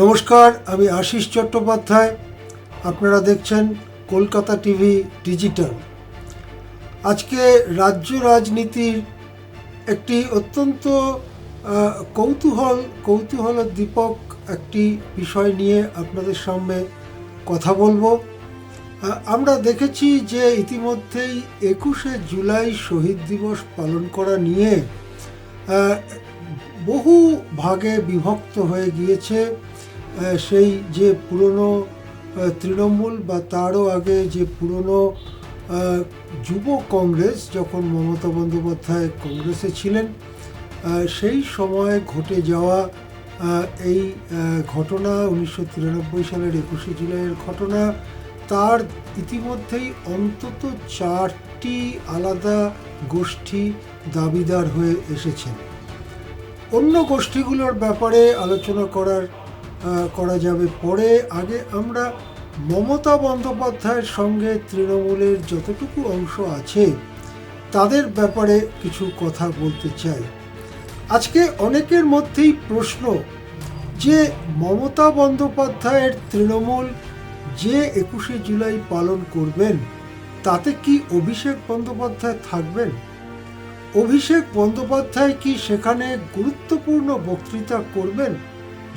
নমস্কার, আমি আশিস চট্টোপাধ্যায়। আপনারা দেখছেন কলকাতা টিভি ডিজিটাল। আজকে রাজ্য রাজনীতির একটি অত্যন্ত কৌতূহলোদ্দীপক একটি বিষয় নিয়ে আপনাদের সামনে কথা বলবো। আমরা দেখেছি যে ইতিমধ্যেই 21শে জুলাই শহীদ দিবস পালন করা নিয়ে বহু ভাগে বিভক্ত হয়ে গিয়েছে সেই যে পুরনো তৃণমূল বা তারও আগে যে পুরনো যুব কংগ্রেস, যখন মমতা বন্দ্যোপাধ্যায় কংগ্রেসে ছিলেন সেই সময় ঘটে যাওয়া এই ঘটনা 1993 সালের 21শে জুলাইয়ের ঘটনা, তার ইতিমধ্যেই অন্তত 4টি আলাদা গোষ্ঠী দাবিদার হয়ে এসেছেন। অন্য গোষ্ঠীগুলোর ব্যাপারে আলোচনা করা যাবে পরে। আগে আমরা মমতা বন্দ্যোপাধ্যায়ের সঙ্গে তৃণমূলের যতটুকু অংশ আছে তাদের ব্যাপারে কিছু কথা বলতে চাই। আজকে অনেকের মধ্যেই প্রশ্ন যে মমতা বন্দ্যোপাধ্যায়ের তৃণমূল যে 21শে জুলাই পালন করবেন তাতে কি অভিষেক বন্দ্যোপাধ্যায় থাকবেন? অভিষেক বন্দ্যোপাধ্যায় কি সেখানে গুরুত্বপূর্ণ বক্তৃতা করবেন,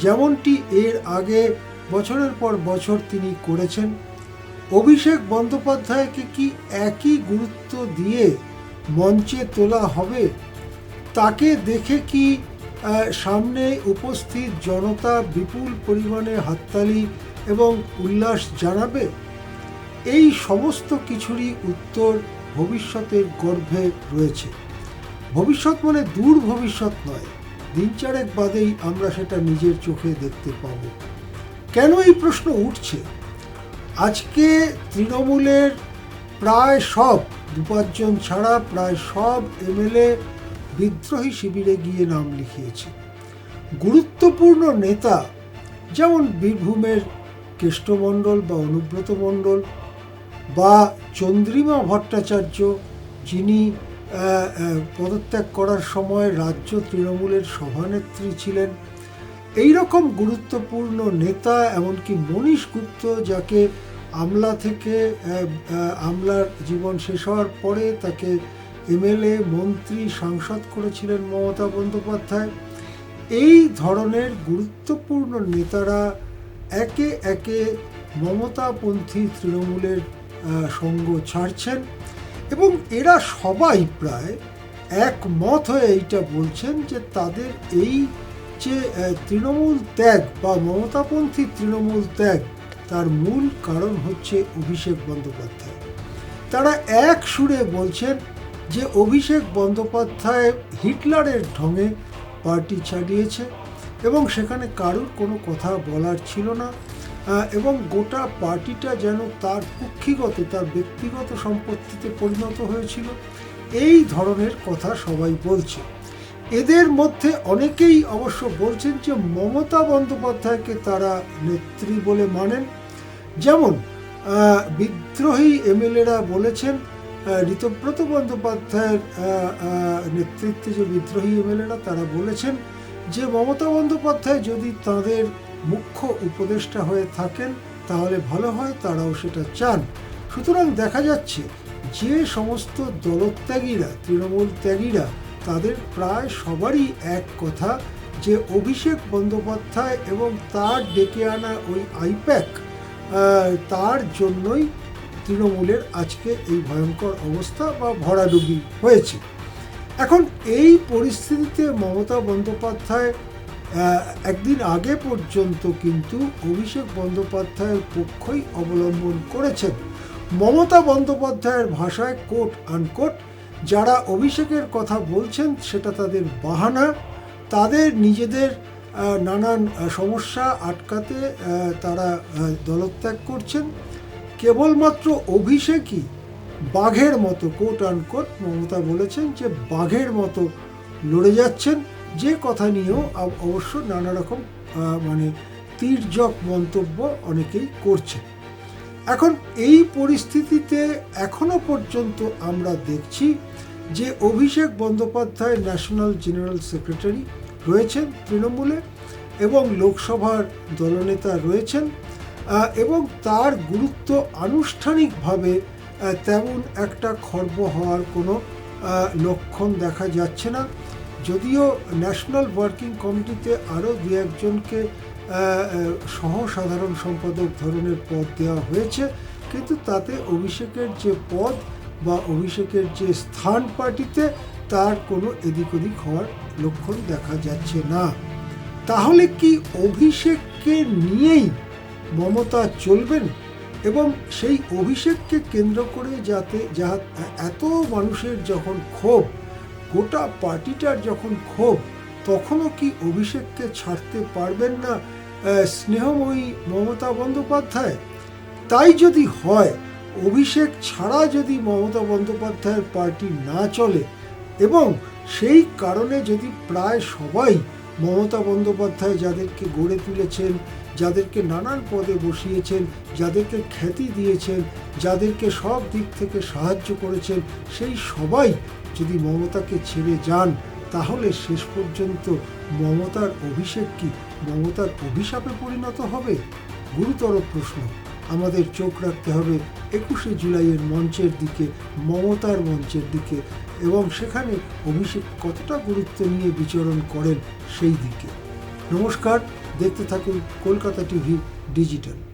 যেমনটি এর আগে বছরের পর বছর তিনি করেছেন? অভিষেক বন্দ্যোপাধ্যায়কে কি একই গুরুত্ব দিয়ে মঞ্চে তোলা হবে? তাকে দেখে কি সামনে উপস্থিত জনতা বিপুল পরিমাণে হাততালি এবং উল্লাস জানাবে? এই সমস্ত কিছুরই উত্তর ভবিষ্যতের গর্ভে রয়েছে। ভবিষ্যৎ মানে দূর ভবিষ্যৎ নয়, দিন চারেক বাদেই আমরা সেটা নিজের চোখে দেখতে পাব। কেন এই প্রশ্ন উঠছে? আজকে তৃণমূলের প্রায় সব, 2-5 জন ছাড়া প্রায় সব এমএলএ বিদ্রোহী শিবিরে গিয়ে নাম লিখিয়েছে। গুরুত্বপূর্ণ নেতা যেমন বীরভূমের কেষ্টমণ্ডল বা অনুব্রত মণ্ডল বা চন্দ্রিমা ভট্টাচার্য, যিনি পদত্যাগ করার সময় রাজ্য তৃণমূলের সভানেত্রী ছিলেন, এই রকম গুরুত্বপূর্ণ নেতা, এমনকি মনীশ গুপ্ত, যাকে আমলা থেকে আমলার জীবন শেষ হওয়ার পরে তাকে এমএলএ, মন্ত্রী, সাংসদ করেছিলেন মমতা বন্দ্যোপাধ্যায়, এই ধরনের গুরুত্বপূর্ণ নেতারা একে একে মমতাপন্থী তৃণমূলের সঙ্গ ছাড়ছেন এবং এরা সবাই প্রায় একমত হয়ে এইটা বলছেন যে তাদের এই যে তৃণমূল ত্যাগ বা মমতাপন্থী তৃণমূল ত্যাগ, তার মূল কারণ হচ্ছে অভিষেক বন্দ্যোপাধ্যায়। তারা এক সুরে বলছেন যে অভিষেক বন্দ্যোপাধ্যায় হিটলারের ঢঙে পার্টি চালিয়েছে এবং সেখানে কারুর কোনো কথা বলার ছিল না এবং গোটা পার্টিটা যেন তার কুক্ষিগত, তার ব্যক্তিগত সম্পত্তিতে পরিণত হয়েছিল। এই ধরনের কথা সবাই বলছে। এদের মধ্যে অনেকেই অবশ্য বলছেন যে মমতা বন্দ্যোপাধ্যায়কে তারা নেত্রী বলে মানেন। যেমন বিদ্রোহী এমএলএরা বলেছেন, ঋতব্রত বন্দ্যোপাধ্যায়ের নেতৃত্বে যে বিদ্রোহী এমএলএরা, তারা বলেছেন যে মমতা বন্দ্যোপাধ্যায় যদি তাদের মুখ্য উপদেষ্টা হয়ে থাকেন তাহলে ভালো হয়, তারাও সেটা চান। সুতরাং দেখা যাচ্ছে যে সমস্ত দলত্যাগীরা, তৃণমূল ত্যাগীরা, তাদের প্রায় সবারই এক কথা যে অভিষেক বন্দ্যোপাধ্যায় এবং তার ডেকে আনা ওই আইপ্যাক, তার জন্যই তৃণমূলের আজকে এই ভয়ঙ্কর অবস্থা বা ভরাডুবি হয়েছে। এখন এই পরিস্থিতিতে মমতা বন্দ্যোপাধ্যায় একদিন আগে পর্যন্ত কিন্তু অভিষেক বন্দ্যোপাধ্যায়ের পক্ষই অবলম্বন করেছেন। মমতা বন্দ্যোপাধ্যায়ের ভাষায় কোট আনকোট, যারা অভিষেকের কথা বলছেন সেটা তাদের বাহানা, তাদের নিজেদের নানান সমস্যা আটকাতে তারা দলত্যাগ করছেন। কেবলমাত্র অভিষেকই বাঘের মতো, কোট আনকোট, মমতা বলেছেন যে বাঘের মতো লড়ে যাচ্ছেন, যে কথা নিয়েও অবশ্য নানা রকম তির্যক মন্তব্য অনেকেই করছে। এখন এই পরিস্থিতিতে এখনো পর্যন্ত আমরা দেখছি যে Abhishek Bandyopadhyay national general secretary রয়েছেন তৃণমূলে, এবং লোকসভার দলনেতা রয়েছেন, এবং তার গুরুত্ব আনুষ্ঠানিকভাবে তেমন একটা খর্ব হওয়ার কোনো লক্ষণ দেখা যাচ্ছে না। যদিও ন্যাশনাল ওয়ার্কিং কমিটিতে আরও দু একজনকে সহ সাধারণ সম্পাদক ধরনের পদ দেওয়া হয়েছে, কিন্তু তাতে অভিষেকের যে পদ বা অভিষেকের যে স্থান পার্টিতে তার কোনো এদিক ওদিক হওয়ার লক্ষণ দেখা যাচ্ছে না। তাহলে কি অভিষেককে নিয়েই মমতা চলবেন? এবং সেই অভিষেককে কেন্দ্র করে যাহা এত মানুষের যখন ক্ষোভ, গোটা পার্টিটার যখন ক্ষোভ, তখনও কি অভিষেককে ছাড়তে পারবেন না স্নেহময়ী মমতা বন্দ্যোপাধ্যায়? তাই যদি হয়, অভিষেক ছাড়া যদি মমতা বন্দ্যোপাধ্যায়ের পার্টি না চলে এবং সেই কারণে যদি প্রায় সবাই মমতা বন্দ্যোপাধ্যায় যাদেরকে গড়ে তুলেছেন, যাদেরকে নানান পদে বসিয়েছেন, যাদেরকে খ্যাতি দিয়েছেন, যাদেরকে সব দিক থেকে সাহায্য করেছেন, সেই সবাই যদি মমতাকে ছেড়ে যান, তাহলে শেষ পর্যন্ত মমতার অভিষেক কি মমতার অভিশাপে পরিণত হবে? গুরুতর প্রশ্ন। আমাদের চোখ রাখতে হবে 21শে জুলাইয়ের মঞ্চের দিকে, মমতার মঞ্চের দিকে, এবং সেখানে অভিষেক কতটা গুরুত্ব নিয়ে বিচরণ করেন সেই দিকে। নমস্কার, দেখতে থাকুন কলকাতা টিভি ডিজিটাল।